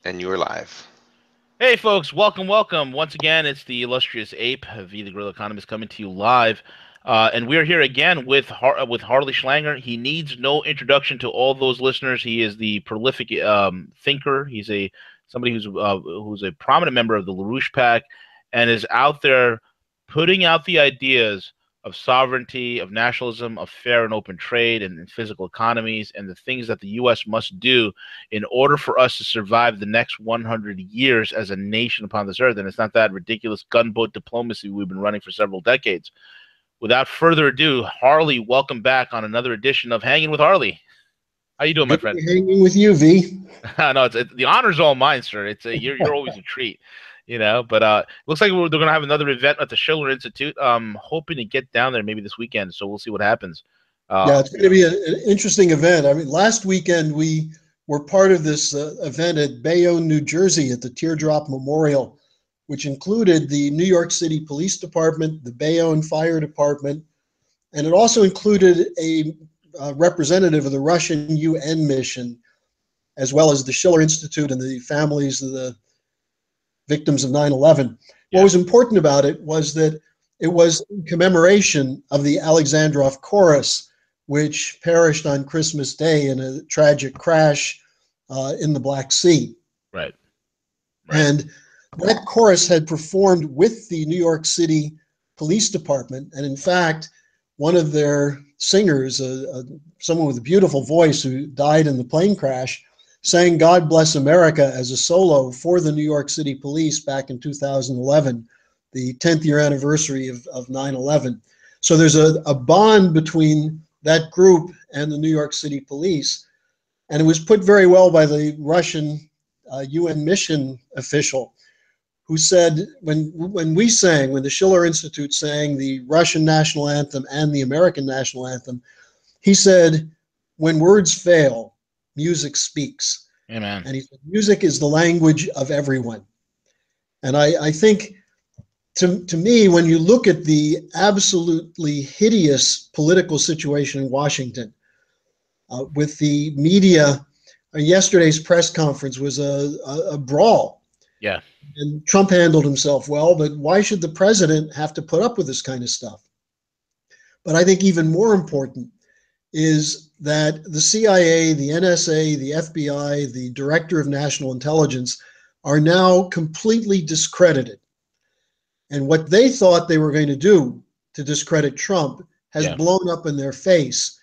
And you're live. Hey, folks, welcome, welcome. Once again, it's the illustrious Ape, V the Guerrilla Economist, coming to you live. And we're here again with Harley Schlanger. He needs no introduction to all those listeners. He is the prolific thinker. He's somebody who's a prominent member of the LaRouche Pack and is out there putting out the ideas of sovereignty, of nationalism, of fair and open trade, and physical economies, and the things that the U.S. must do in order for us to survive the next 100 years as a nation upon this earth. And it's not that ridiculous gunboat diplomacy we've been running for several decades. Without further ado, Harley, welcome back on another edition of Hanging with Harley. How you doing, my Good to friend? be hanging with you, V. No, the honor's all mine, sir. You're always a treat, But looks like they're going to have another event at the Schiller Institute. Hoping to get down there maybe this weekend, so we'll see what happens. Yeah, it's going to be an interesting event. I mean, last weekend we were part of this event at Bayonne, New Jersey, at the Teardrop Memorial, which included the New York City Police Department, the Bayonne Fire Department, and it also included a representative of the Russian UN mission, as well as the Schiller Institute and the families of the victims of 9/11. Yeah. What was important about it was that it was in commemoration of the Alexandrov chorus, which perished on Christmas Day in a tragic crash in the Black Sea. Right. And that chorus had performed with the New York City Police Department. And in fact, one of their singers, someone with a beautiful voice who died in the plane crash, sang God Bless America as a solo for the New York City Police back in 2011, the 10th year anniversary of 9/11. So there's a bond between that group and the New York City Police. And it was put very well by the Russian UN mission official who said, when the Schiller Institute sang the Russian national anthem and the American national anthem, he said, when words fail, music speaks. Amen. And he said, music is the language of everyone. And I think, to me, when you look at the absolutely hideous political situation in Washington, with the media, yesterday's press conference was a brawl. Yeah. And Trump handled himself well, but why should the president have to put up with this kind of stuff? But I think even more important is that the CIA, the NSA, the FBI, the Director of National Intelligence are now completely discredited. And what they thought they were going to do to discredit Trump has blown up in their face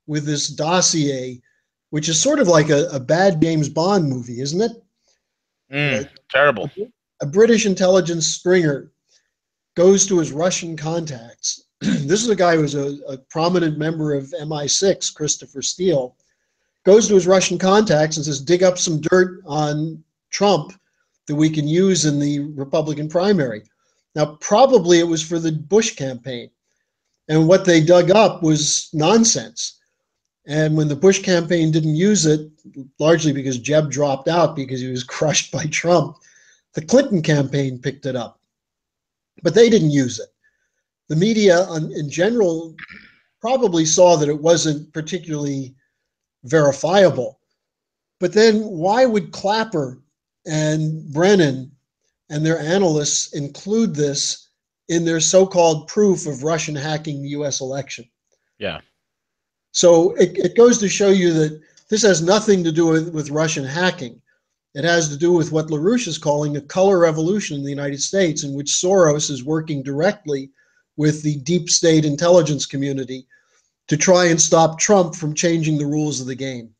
with this dossier, which is sort of like a bad James Bond movie, isn't it? Terrible. A British intelligence stringer goes to his Russian contacts. This is a guy who was a prominent member of MI6, Christopher Steele, goes to his Russian contacts and says, dig up some dirt on Trump that we can use in the Republican primary. Now, probably it was for the Bush campaign. And what they dug up was nonsense. And when the Bush campaign didn't use it, largely because Jeb dropped out because he was crushed by Trump, the Clinton campaign picked it up. But they didn't use it. The media in general probably saw that it wasn't particularly verifiable. But then why would Clapper and Brennan and their analysts include this in their so-called proof of Russian hacking the US election? Yeah. So it goes to show you that this has nothing to do with Russian hacking. It has to do with what LaRouche is calling a color revolution in the United States, in which Soros is working directly with the deep state intelligence community to try and stop Trump from changing the rules of the game.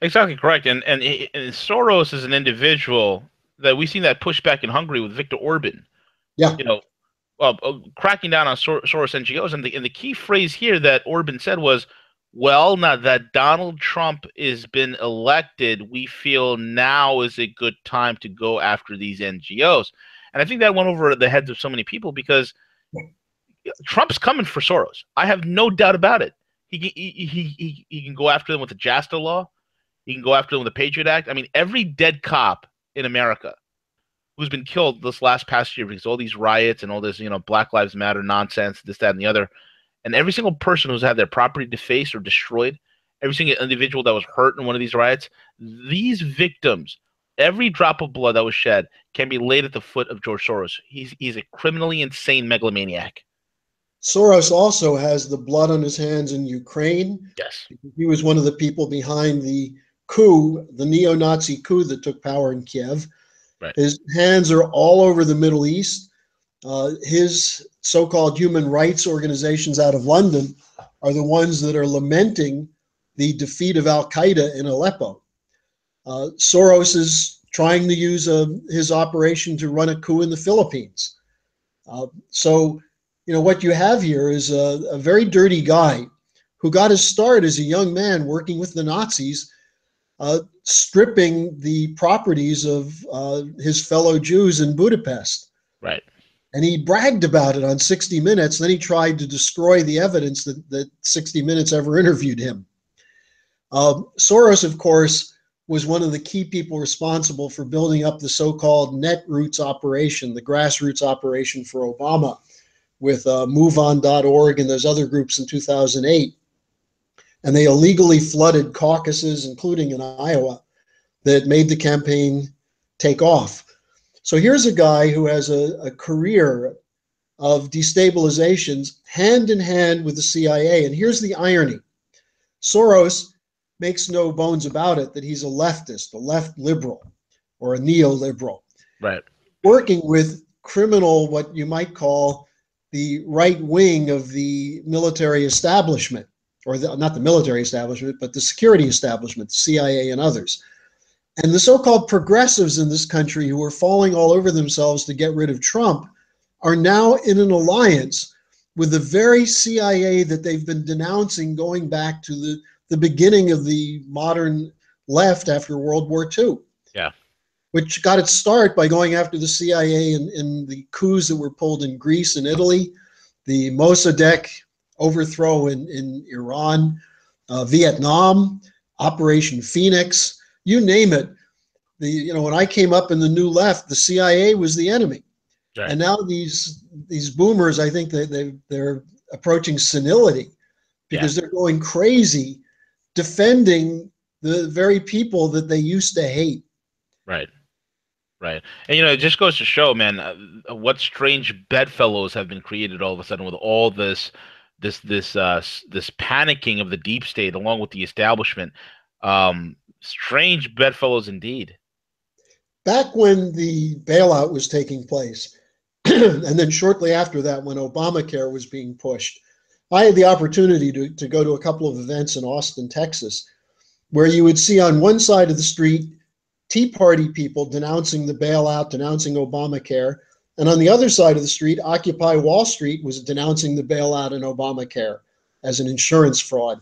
Exactly correct. And Soros is an individual that we've seen that pushback in Hungary with Viktor Orban. Yeah. Cracking down on Soros NGOs. And the key phrase here that Orban said was, well, now that Donald Trump has been elected, we feel now is a good time to go after these NGOs. And I think that went over the heads of so many people because Trump's coming for Soros. I have no doubt about it. He can go after them with the JASTA law. He can go after them with the Patriot Act. I mean, every dead cop in America who's been killed this past year because all these riots and all this, Black Lives Matter nonsense, this, that, and the other, and every single person who's had their property defaced or destroyed, every single individual that was hurt in one of these riots, these victims every drop of blood that was shed can be laid at the foot of George Soros. He's a criminally insane megalomaniac. Soros also has the blood on his hands in Ukraine. Yes. He was one of the people behind the coup, the neo-Nazi coup that took power in Kiev. Right. His hands are all over the Middle East. His so-called human rights organizations out of London are the ones that are lamenting the defeat of Al Qaeda in Aleppo. Soros is trying to use his operation to run a coup in the Philippines. So, what you have here is a very dirty guy who got his start as a young man working with the Nazis, stripping the properties of his fellow Jews in Budapest. Right. And he bragged about it on 60 Minutes. Then he tried to destroy the evidence that 60 Minutes ever interviewed him. Soros, of course, was one of the key people responsible for building up the so-called Netroots operation, the grassroots operation for Obama, with MoveOn.org and those other groups in 2008. And they illegally flooded caucuses, including in Iowa, that made the campaign take off. So here's a guy who has a career of destabilizations hand in hand with the CIA. And here's the irony. Soros makes no bones about it that he's a leftist, a left liberal, or a neoliberal, Right. working with criminal, what you might call the right wing of the military establishment, or not the military establishment, but the security establishment, the CIA and others. And the so-called progressives in this country who are falling all over themselves to get rid of Trump are now in an alliance with the very CIA that they've been denouncing going back to the beginning of the modern left after World War II. Yeah. Which got its start by going after the CIA in the coups that were pulled in Greece and Italy, the Mossadegh overthrow in Iran, Vietnam, Operation Phoenix, you name it. When I came up in the new left, the CIA was the enemy. Right. And now these boomers, I think that they're approaching senility because they're going crazy defending the very people that they used to hate. Right. Right. And it just goes to show, man, what strange bedfellows have been created all of a sudden with all this panicking of the deep state along with the establishment. Strange bedfellows indeed. Back when the bailout was taking place, and then shortly after that, when Obamacare was being pushed, I had the opportunity to go to a couple of events in Austin, Texas, where you would see on one side of the street Tea Party people denouncing the bailout, denouncing Obamacare. And on the other side of the street, Occupy Wall Street was denouncing the bailout and Obamacare as an insurance fraud.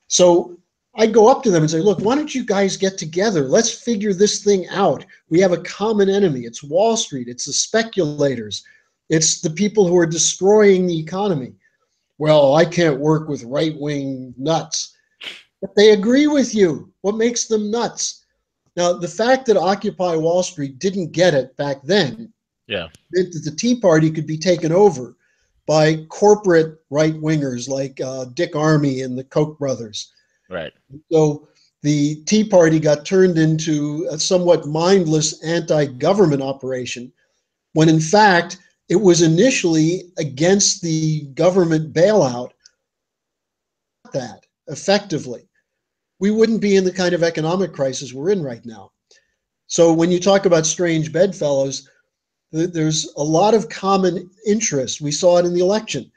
So I'd go up to them and say, look, why don't you guys get together? Let's figure this thing out. We have a common enemy. It's Wall Street. It's the speculators. It's the people who are destroying the economy. Well, I can't work with right-wing nuts. But they agree with you. What makes them nuts? Now, the fact that Occupy Wall Street didn't get it back then meant that the Tea Party could be taken over by corporate right-wingers like Dick Armey and the Koch brothers. Right. So the Tea Party got turned into a somewhat mindless anti-government operation, when in fact it was initially against the government bailout. That effectively, we wouldn't be in the kind of economic crisis we're in right now. So when you talk about strange bedfellows, there's a lot of common interest. We saw it in the election.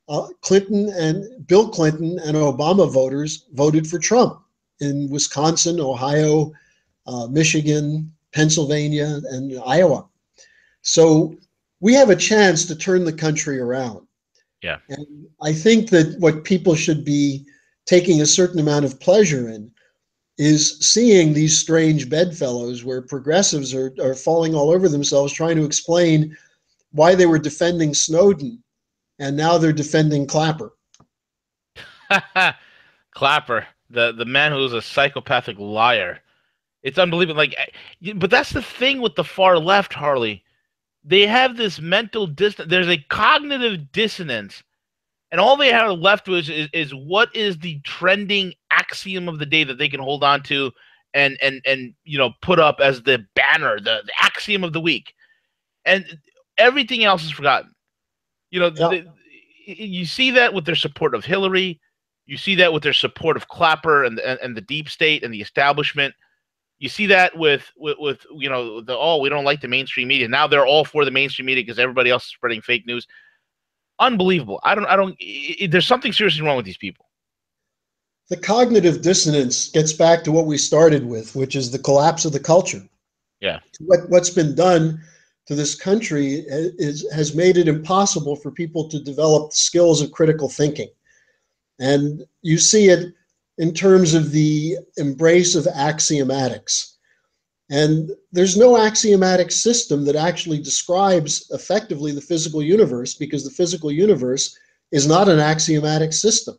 Bill Clinton and Obama voters voted for Trump in Wisconsin, Ohio, Michigan, Pennsylvania, and Iowa. So we have a chance to turn the country around. Yeah. And I think that what people should be taking a certain amount of pleasure in is seeing these strange bedfellows where progressives are falling all over themselves trying to explain why they were defending Snowden and now they're defending Clapper. Clapper, the man who's a psychopathic liar. It's unbelievable. But that's the thing with the far left, Harley. They have this mental dissonance. There's a cognitive dissonance. And all they have left is what is the trending axiom of the day that they can hold on to and put up as the banner, the axiom of the week, and everything else is forgotten. You know, Yeah. you see that with their support of Hillary, you see that with their support of Clapper and the deep state and the establishment. You see that with the we don't like the mainstream media. Now they're all for the mainstream media because everybody else is spreading fake news. Unbelievable. There's something seriously wrong with these people. The cognitive dissonance gets back to what we started with, which is the collapse of the culture. Yeah. What's been done to this country has made it impossible for people to develop skills of critical thinking. And you see it in terms of the embrace of axiomatics. And there's no axiomatic system that actually describes effectively the physical universe, because the physical universe is not an axiomatic system.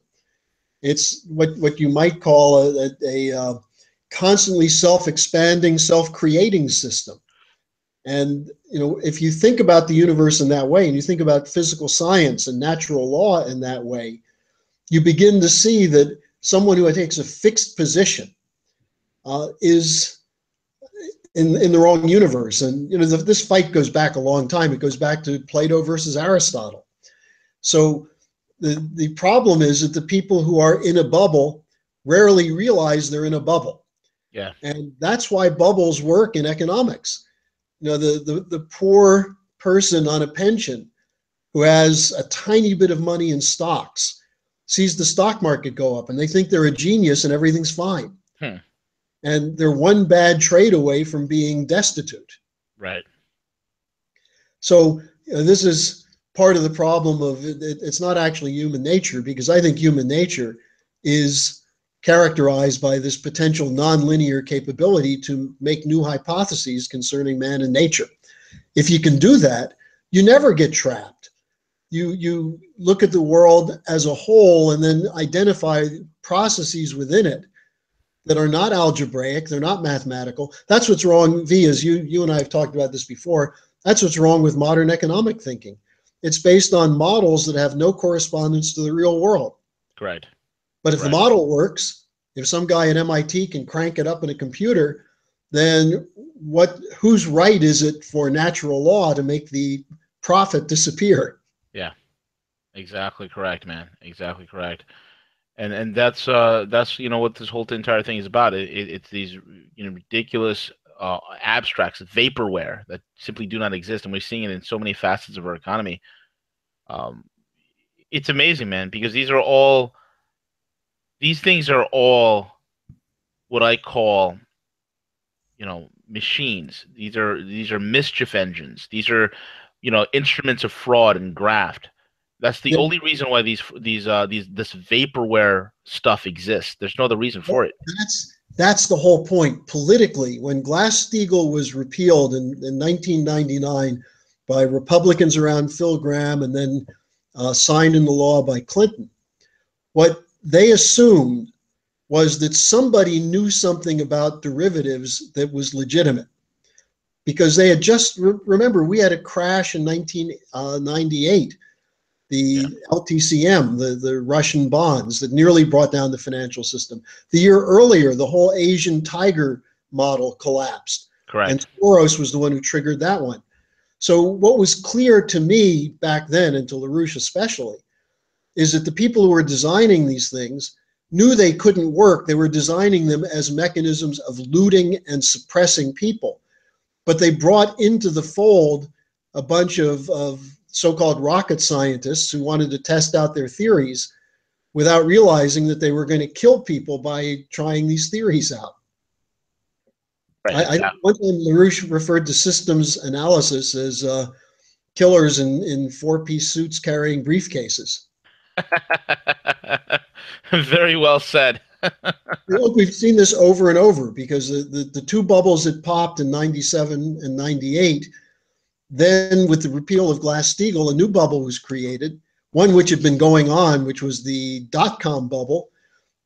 It's what you might call a constantly self-expanding, self-creating system. And if you think about the universe in that way, and you think about physical science and natural law in that way, you begin to see that someone who takes a fixed position is in the wrong universe. And this fight goes back a long time. It goes back to Plato versus Aristotle. So the problem is that the people who are in a bubble rarely realize they're in a bubble. Yeah. And that's why bubbles work in economics. The poor person on a pension who has a tiny bit of money in stocks sees the stock market go up and they think they're a genius and everything's fine. And they're one bad trade away from being destitute. Right. So this is part of the problem of it's not actually human nature, because I think human nature is characterized by this potential nonlinear capability to make new hypotheses concerning man and nature. If you can do that, you never get trapped. You look at the world as a whole and then identify processes within it that are not algebraic, they're not mathematical. That's what's wrong, V, as you and I have talked about this before, that's what's wrong with modern economic thinking. It's based on models that have no correspondence to the real world. Correct. But if the model works, if some guy at MIT can crank it up in a computer, then whose right is it for natural law to make the profit disappear? Yeah. Exactly correct, man. Exactly correct. And that's what this whole entire thing is about. It's these ridiculous abstracts, vaporware that simply do not exist, and we're seeing it in so many facets of our economy. It's amazing, man, because these things are all what I call machines. These are mischief engines. These are instruments of fraud and graft. That's the only reason why this vaporware stuff exists. There's no other reason for it. That's the whole point. Politically, when Glass-Steagall was repealed in 1999 by Republicans around Phil Gramm and then signed into law by Clinton, what they assumed was that somebody knew something about derivatives that was legitimate. Because they had just, remember, we had a crash in 1998. The LTCM, the Russian bonds that nearly brought down the financial system. The year earlier, the whole Asian tiger model collapsed. Correct. And Soros was the one who triggered that one. So what was clear to me back then, and to LaRouche especially, is that the people who were designing these things knew they couldn't work. They were designing them as mechanisms of looting and suppressing people. But they brought into the fold a bunch of so-called rocket scientists who wanted to test out their theories without realizing that they were going to kill people by trying these theories out. Right. One time LaRouche referred to systems analysis as killers in four-piece suits carrying briefcases. Very well said. Look, we've seen this over and over, because the two bubbles that popped in 97 and 98, then with the repeal of Glass-Steagall, a new bubble was created, one which had been going on, which was the dot-com bubble,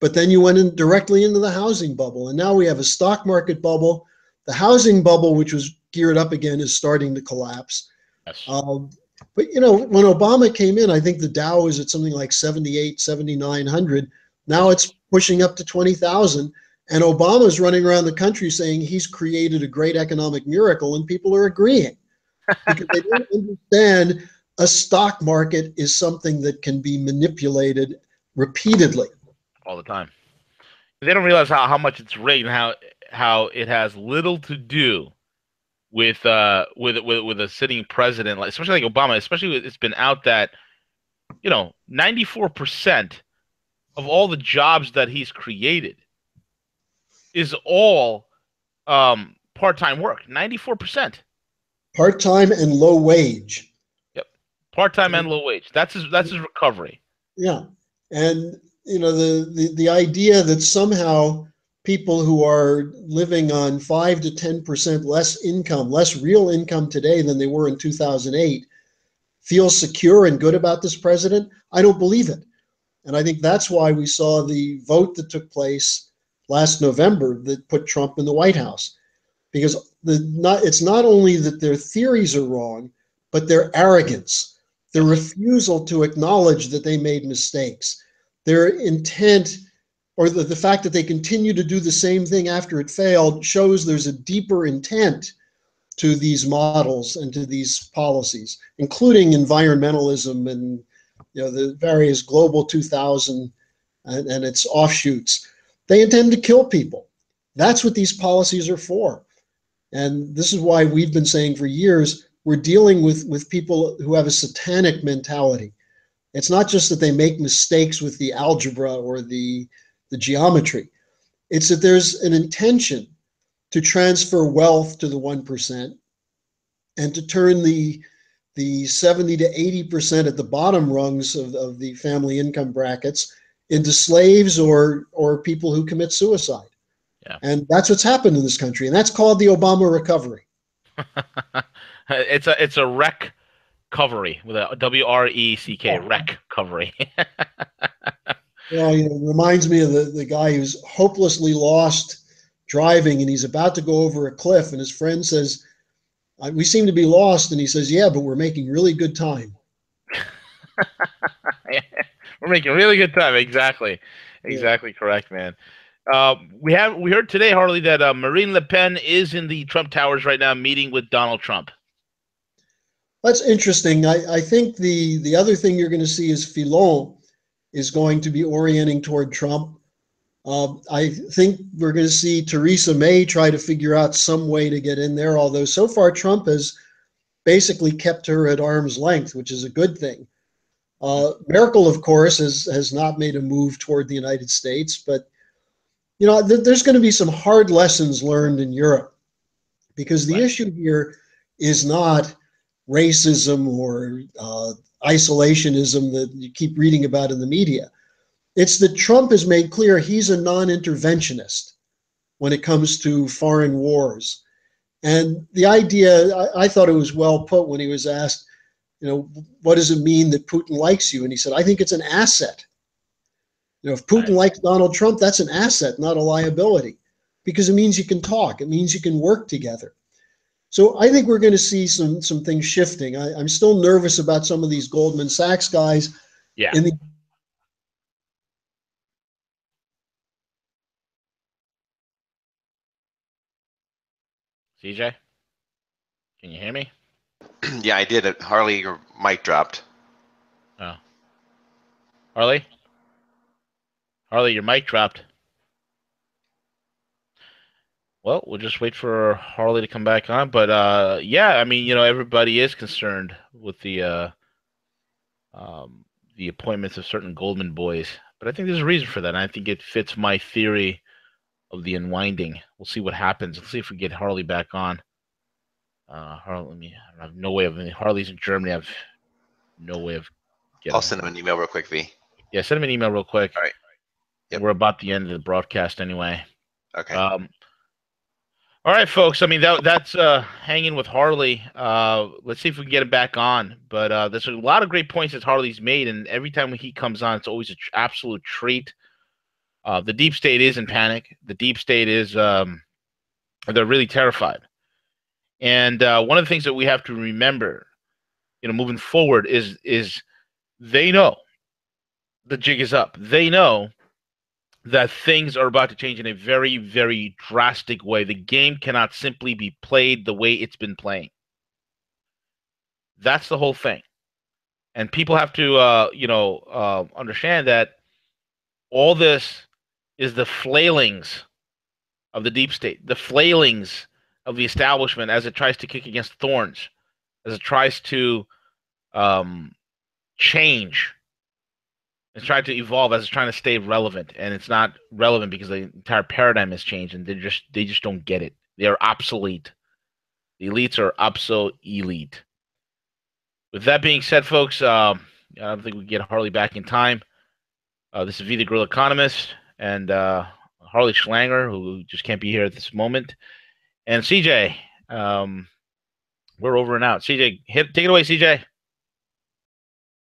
but then you went in directly into the housing bubble. And now we have a stock market bubble. The housing bubble, which was geared up again, is starting to collapse. Yes. But, when Obama came in, I think the Dow was at something like 78, 7,900. Now it's pushing up to 20,000. And Obama's running around the country saying he's created a great economic miracle, and people are agreeing because they don't understand a stock market is something that can be manipulated repeatedly. all the time. They don't realize how much it's rigged and how it has little to do with a sitting president, like especially like Obama. Especially it's been out that 94% of all the jobs that he's created is all part-time work. 94%. Part-time and low wage. Yep. Part-time and low wage. That's his recovery. Yeah. And the idea that somehow people who are living on 5 to 10% less income, less real income today than they were in 2008, feel secure and good about this president, I don't believe it. And I think that's why we saw the vote that took place last November that put Trump in the White House. Because it's not only that their theories are wrong, but their arrogance, their Yes. refusal to acknowledge that they made mistakes, their intent, or the fact that they continue to do the same thing after it failed shows there's a deeper intent to these models and to these policies, including environmentalism and the various Global 2000 and its offshoots. They intend to kill people. That's what these policies are for. And this is why we've been saying for years, we're dealing with people who have a satanic mentality. It's not just that they make mistakes with the algebra or the geometry. It's that there's an intention to transfer wealth to the 1% and to turn the 70 to 80% at the bottom rungs of the family income brackets into slaves or people who commit suicide. Yeah. And that's what's happened in this country. And that's called the Obama recovery. It's a wreck covery with a WRECK wreck covery. Well, it reminds me of the guy who's hopelessly lost driving and he's about to go over a cliff and his friend says, we seem to be lost. And he says, yeah, but we're making really good time. We're making really good time. Exactly. Yeah. Exactly correct, man. We heard today, Harley, that Marine Le Pen is in the Trump Towers right now meeting with Donald Trump. That's interesting. I think the other thing you're going to see is Fillon is going to be orienting toward Trump. I think we're going to see Theresa May try to figure out some way to get in there, although so far Trump has basically kept her at arm's length, which is a good thing. Merkel, of course, has not made a move toward the United States, but there's going to be some hard lessons learned in Europe because the Right. issue here is not racism or isolationism that you keep reading about in the media. It's that Trump has made clear he's a non-interventionist when it comes to foreign wars. And the idea, I thought it was well put when he was asked, what does it mean that Putin likes you? And he said, I think it's an asset. If Putin Right. likes Donald Trump, that's an asset, not a liability, because it means you can talk. It means you can work together. So I think we're going to see some things shifting. I'm still nervous about some of these Goldman Sachs guys Yeah. in the CJ, can you hear me? Yeah, I did. Harley, your mic dropped. Oh, Harley, Harley, your mic dropped. Well, we'll just wait for Harley to come back on. But yeah, I mean, everybody is concerned with um, the appointments of certain Goldman boys. But I think there's a reason for that. And I think it fits my theory of the unwinding. We'll see what happens. Let's see if we get Harley back on. Harley, I have no way of. I mean, Harley's in Germany. I have no way of getting. I'll send him an email real quick, V. Yeah, send him an email real quick. All right. Yep. We're about the end of the broadcast anyway. Okay. All right, folks. I mean, that's hanging with Harley. Let's see if we can get him back on. But there's a lot of great points that Harley's made, and every time he comes on, it's always an absolute treat. The deep state is in panic. The deep state is they're really terrified. And one of the things that we have to remember, moving forward, is they know the jig is up. They know that things are about to change in a very, very drastic way. The game cannot simply be played the way it's been playing. That's the whole thing. And people have to, understand that all this is the flailings of the deep state, the flailings of the establishment as it tries to kick against thorns, as it tries to change. It's trying to evolve as it's trying to stay relevant, and it's not relevant because the entire paradigm has changed, and they just don't get it. They are obsolete. The elites are obsolete. With that being said, folks, I don't think we can get Harley back in time. This is V, the Guerrilla Economist, and Harley Schlanger, who just can't be here at this moment, and CJ. We're over and out. CJ, take it away, CJ.